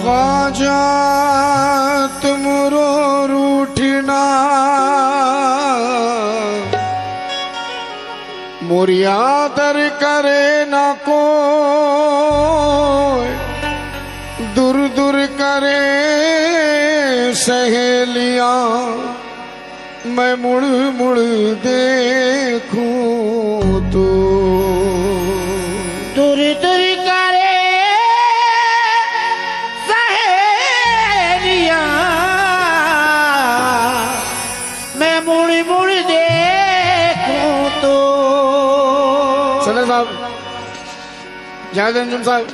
ख्वाजा तुमरो रूठना मोरिया दर करे ना को दूर दूर करे सहेलियां मैं मुड़ मुड़ देखूं तो दूर दूर करे सहेलियां मैं मुड़ मुड़ देखूं तो। सदर साहब जावेद अंजुम साहब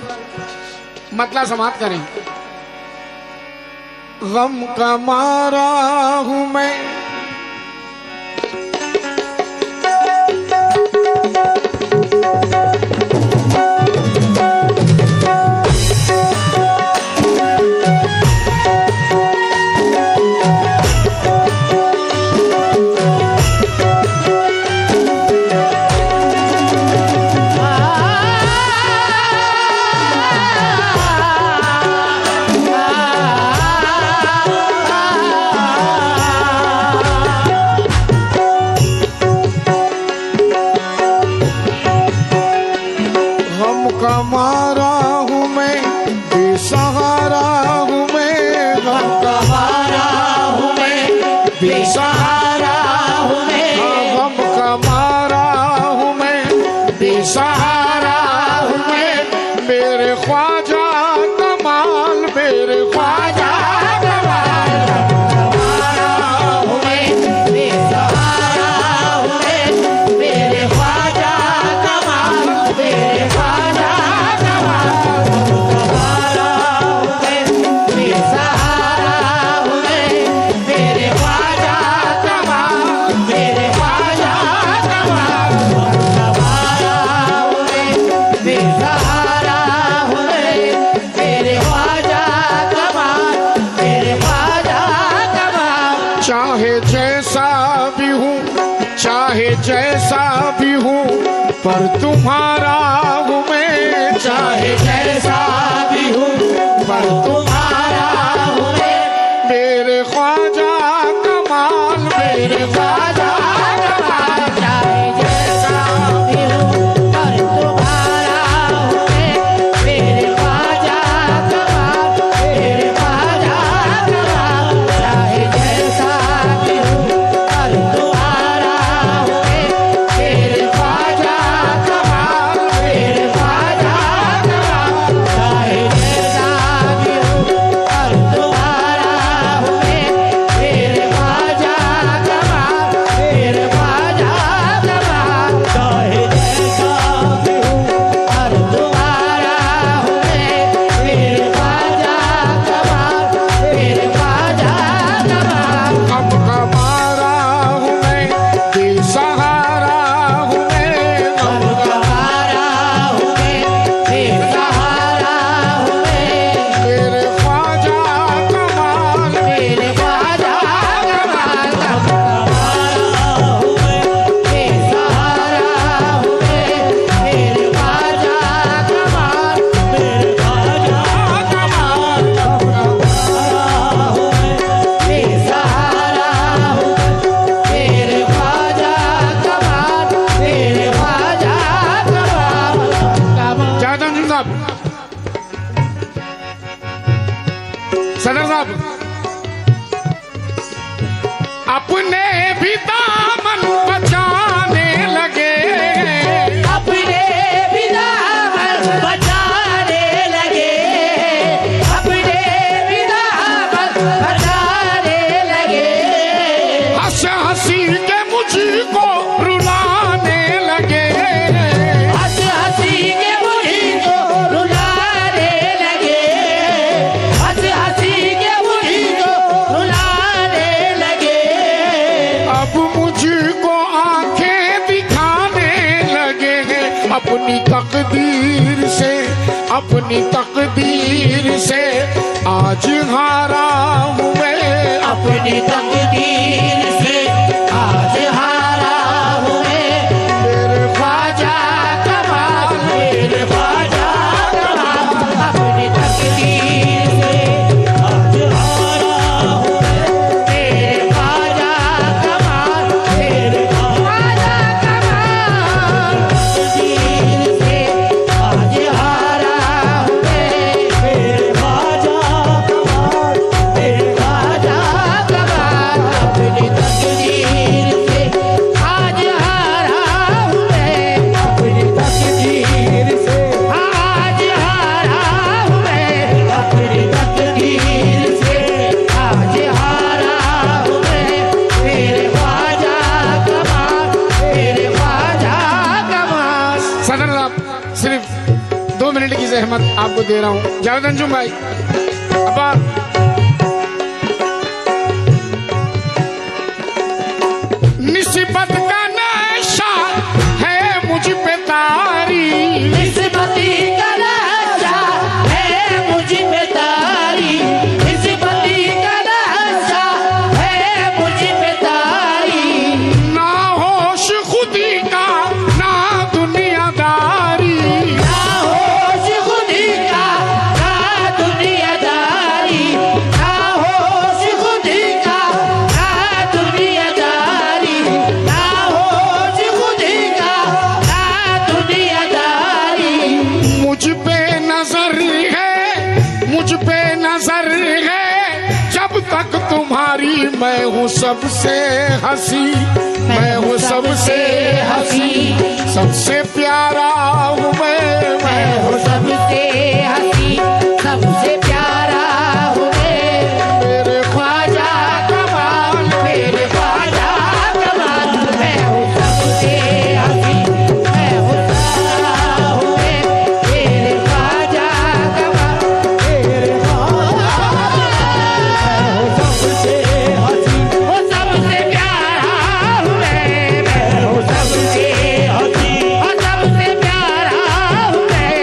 मतला समाप्त करें। गम का मारा हूं मैं मारा हूँ मैं बेसहारा हूँ मैं गम का मारा हूँ मैं बेसहारा हूँ मैं गम का मारा हूँ मैं बेसहारा हूँ मैं मेरे ख्वाजा कमाल मेरे ख्वाजा चाहे जैसा भी हूँ चाहे जैसा भी हूँ पर तुम्हारा हूँ मैं चाहे जैसा भी हूँ पर तुम्हारा हूँ मैं मेरे ख्वाजा कमाल मेरे ख्वाजा कमाल चाहे जैसा भी हूँ पर तुम्हारा हूँ मैं मेरे ख्वाजा कमाल मेरे ख्वाजा कमाल चाहे जैसा सदर साहब अपने भी दामन बचाने लगे अपने भी दामन बचाने लगे अपने भी दामन बचाने लगे हंस हंसी के मुझको रुलाने लगे हंस हंसी के मुझको रुलाने लगे हंस हंसी के मुझको रुलाने लगे अब मुझको आंखें दिखाने लगे हैं अपनी तकदीर से आज हारा हूँ मैं अपनी तकदीर से आज हारा हूँ मैं मेरे ख्वाजा कमाल मेरे ख्वाजा कमाल अपनी तकदीर से रहमत आपको दे रहा हूँ। जावेद अंजुम भाई अब्बा निस्बत का नशा है मुझ पे तारी, निस्बती का नशा है मुझ पे तारी, निस्बती का नशा है मुझ पे तारी। ना होश खुदी का ना दुनियादारी, ना होश खुदी का ना दुनियादारी, ना होश खुदी का ना दुनियादारी, ना होश खुदी का ना दुनियादारी। मुझ पे नजर है, मुझ पे नजर है, जब तक तुम्हारी मैं हूँ सबसे हंसी, मैं हूँ सबसे हंसी, सबसे प्यारा हूँ मैं हूँ सबसे हंसी, सबसे प्यारा हूँ मैं। मेरे ख्वाजा कमाल, मेरे ख्वाजा कमाल, मैं हूँ सबसे हंसी, मैं हूँ सारा हूँ मैं। मेरे ख्वाजा कमाल, मेरे ख्वाजा मैं हूँ सबसे हंसी, वो सबसे प्यारा हूँ मैं हूँ सबसे हंसी, वो सबसे प्यारा हूँ मैं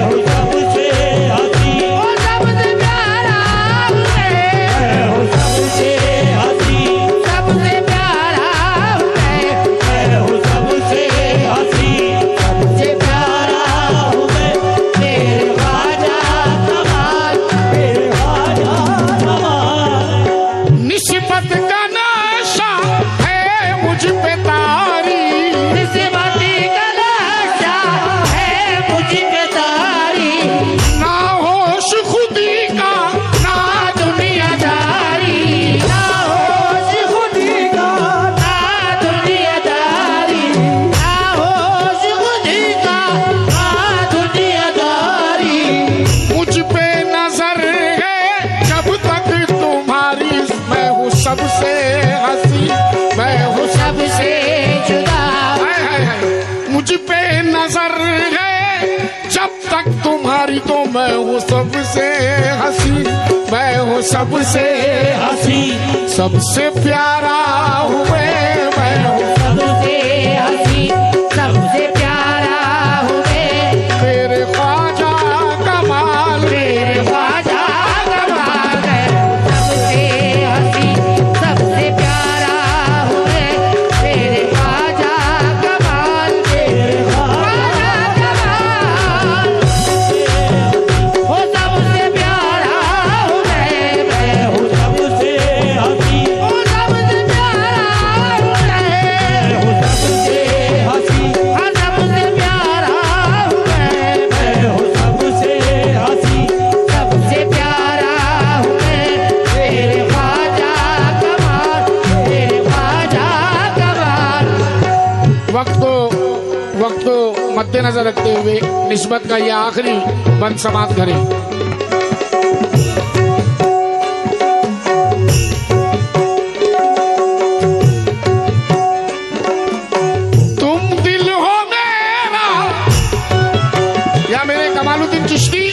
हूँ सबसे हंसी, वो सबसे प्यारा हूँ मैं हूँ सबसे हंसी, सबसे प्यारा हूँ मैं हूँ सबसे हंसी, सबसे प्यारा हूँ मैं। मेरे ख्वाजा कमाल, मेरे ख्वाजा कमाल। निस्बत का नशा है मुझ पे तारी, निस्बती का नशा है मुझ पे तारी, ना होश खुदी का ना दुनियादारी, ना होश खुदी का ना दुनियादारी, ना होश खुदी का ना दुनियादारी। मुझ पे नजर है, जब तक तुम्हारी मैं हूँ सबसे हंसी, मैं हूँ सबसे जुदा, हाय हाय हाय। मुझ पे नजर है, जब तक तुम्हारी तो मैं हूँ सबसे हंसी, मैं हूँ सबसे हंसी, सबसे प्यारा हूँ मैं हूँ सबसे हंसी, सबसे प्यारा हूँ मैं। मेरे ख्वाजा कमाल, मेरे ख्वाजा कमाल, मैं सबसे हंसी, सबसे प्यारा हूँ मैं। मेरे ख्वाजा कमाल, मेरे ख्वाजा कमाल, वो सबसे प्यारा हूँ मैं हूँ सबसे हंसी, वो सबसे प्यारा हूँ मैं हूँ सबसे हंसी, हाँ सबसे प्यारा हूँ मैं हूँ सबसे हंसी, सबसे प्यारा हूँ मैं। मेरे ख्वाजा कमाल, मेरे ख्वाजा कमाल। वक्त को मद्देनजर रखते हुए निस्बत का यह आखिरी बंद समाप्त करें। तुम दिल हो मेरा, या मेरे कमालुद्दीन चिश्ती,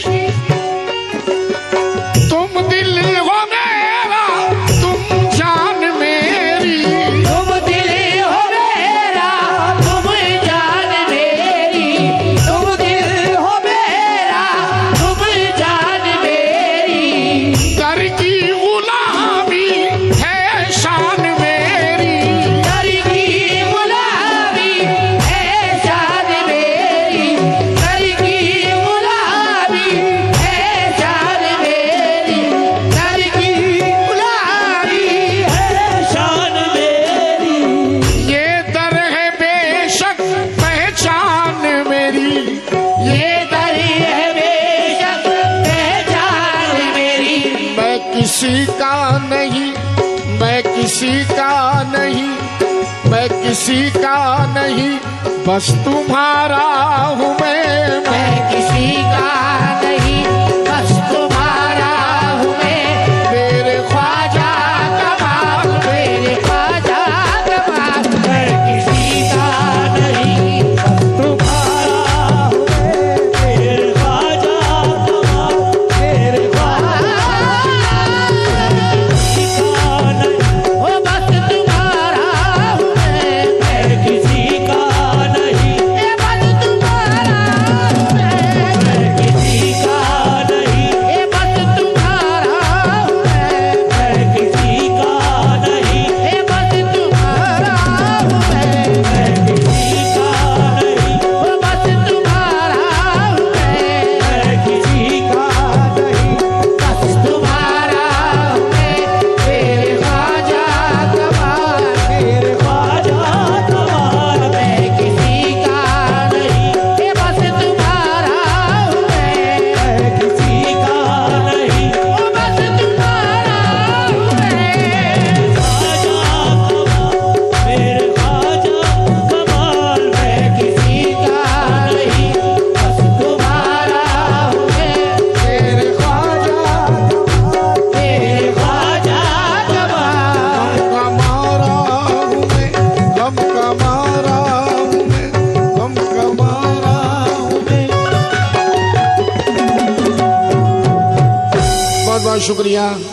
तुम दिल हो मेरा, तुम जान मेरी, तुम दिल हो मेरा, तुम जान मेरी, तुम दिल हो मेरा, तुम जान मेरी। दर की गुलामी है शान मेरी, दर की गुलामी है शान मेरी, दर की गुलामी है शान मेरी, दर की गुलामी है शान मेरी। ये दर है बेशक पहचान मेरी, ये दरी है बेशक पहचान मेरी। मैं किसी का नहीं, मैं किसी का नहीं, मैं किसी का नहीं, बस तुम्हारा हूँ मैं किसी का नहीं, बस तुम्हारा हूँ मैं। मेरे ख्वाजा कमाल, मेरे ख्वाजा कमाल, मैं किसी का नहीं, बस तुम्हारा हूँ मैं। मेरे ख्वाजा बहुत बहुत शुक्रिया।